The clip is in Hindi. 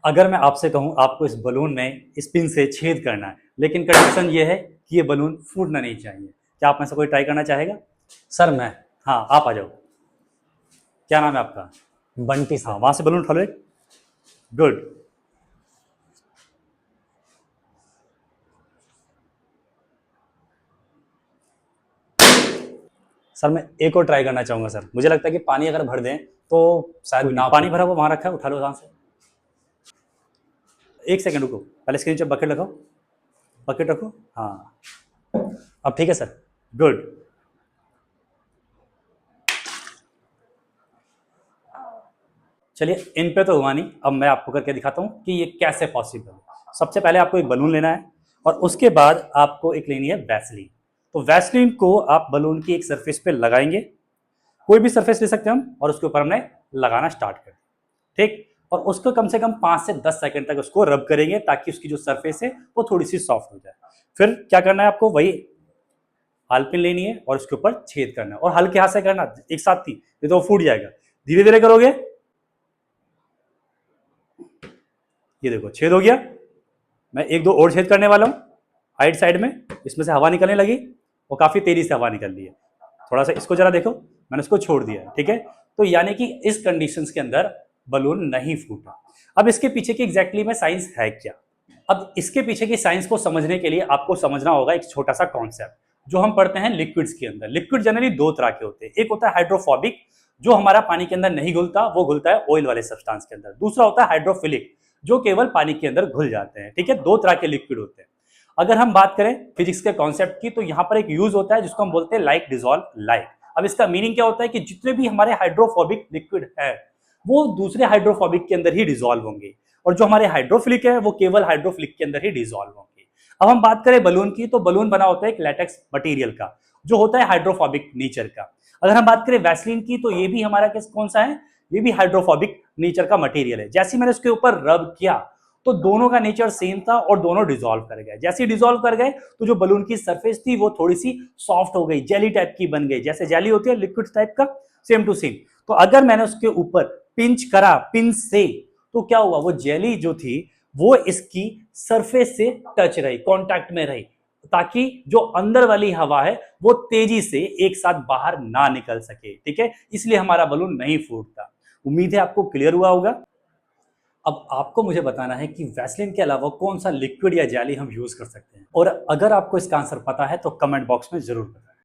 अगर मैं आपसे कहूं आपको इस बलून में स्पिन से छेद करना है, लेकिन कंडीशन ये है कि ये बलून फूटना नहीं चाहिए, क्या आप में से कोई ट्राई करना चाहेगा? सर मैं। हाँ, आप आ जाओ। क्या नाम है आपका? बंटी हाँ, सर। वहां से बलून उठा लो एक। गुड। सर मैं एक और ट्राई करना चाहूंगा सर, मुझे लगता है कि पानी अगर भर दें तो शायद कोई नहीं, ना पानी फूटे। भरा हुआ वहां रखा है, उठा लो वहां से। एक सेकंड रुको, पहले इसके नीचे बकेट लगाओ। बकेट रखो। हाँ, अब ठीक है सर। गुड। चलिए, इन पे तो हुआ नहीं, अब मैं आपको करके दिखाता हूँ कि ये कैसे पॉसिबल है। सबसे पहले आपको एक बलून लेना है और उसके बाद आपको एक लेनी है वैसलीन। तो वैसलीन को आप बलून की एक सरफेस पे लगाएंगे, कोई भी सरफेस ले सकते हैं हम, और उसके ऊपर हमने लगाना स्टार्ट कर दिया। ठीक। और उसको कम से कम 5 से 10 सेकंड तक उसको रब करेंगे ताकि उसकी जो सरफेस है वो थोड़ी सी सॉफ्ट हो जाए। फिर क्या करना है आपको, वही हालपिन लेनी है और उसके ऊपर छेद करना है, और हल्के हाथ से करना, एक साथ ही, नहीं तो वो फूट जाएगा। धीरे धीरे करोगे। ये देखो छेद हो गया। मैं एक दो और छेद करने वाला हूं राइट साइड में, इसमें से हवा निकलने लगी और काफी तेजी से हवा निकल रही है। थोड़ा सा इसको जरा देखो, मैंने इसको छोड़ दिया है। ठीक है, तो यानी कि इस कंडीशंस के अंदर बलून नहीं फूटा। अब इसके पीछे की एग्जैक्टली में साइंस है क्या? अब इसके पीछे की साइंस को समझने के लिए आपको समझना होगा एक छोटा सा कॉन्सेप्ट जो हम पढ़ते हैं लिक्विड्स के अंदर। लिक्विड जनरली दो तरह के होते हैं, एक होता है हाइड्रोफोबिक, जो हमारा पानी के अंदर नहीं घुलता, वो घुलता है ऑयल वाले सब्सटेंस के अंदर। दूसरा होता है हाइड्रोफिलिक, जो केवल पानी के अंदर घुल जाते हैं। ठीक है, दो तरह के लिक्विड होते हैं। अगर हम बात करें फिजिक्स के कॉन्सेप्ट की, तो यहां पर एक यूज होता है जिसको हम बोलते हैं लाइक डिसॉल्व लाइक। अब इसका मीनिंग क्या होता है कि जितने भी हमारे हाइड्रोफोबिक लिक्विड है वो दूसरे हाइड्रोफोबिक के अंदर ही डिसॉल्व होंगे, और जो हमारे हाइड्रोफिलिक है वो केवल हाइड्रोफिलिक के अंदर ही डिसॉल्व होंगे। अब हम बात करें बलून की, तो बलून बना होता है एक लैटेक्स मटेरियल का, जो होता है हाइड्रोफोबिक नेचर का। अगर हम बात करें वैसलीन की, तो ये भी हमारा किस कौन सा है, ये भी हाइड्रोफोबिक नेचर का मटेरियल है। जैसे मैंने उसके ऊपर रब किया तो दोनों का नेचर सेम था और दोनों डिसॉल्व कर गए। जैसे डिसॉल्व कर गए तो जो बलून की सरफेस थी वो थोड़ी सी सॉफ्ट हो गई, जेली टाइप की बन गई, जैसे जेली होती है लिक्विड टाइप का, सेम टू सेम। तो अगर मैंने उसके ऊपर पिंच करा पिन से, तो क्या हुआ, वो जेली जो थी वो इसकी सरफेस से टच रही, कांटेक्ट में रही, ताकि जो अंदर वाली हवा है वो तेजी से एक साथ बाहर ना निकल सके। ठीक है, इसलिए हमारा बलून नहीं फूटता। उम्मीद है आपको क्लियर हुआ होगा। अब आपको मुझे बताना है कि वैसलीन के अलावा कौन सा लिक्विड या जेली हम यूज कर सकते हैं, और अगर आपको इसका आंसर पता है तो कमेंट बॉक्स में जरूर बताएं।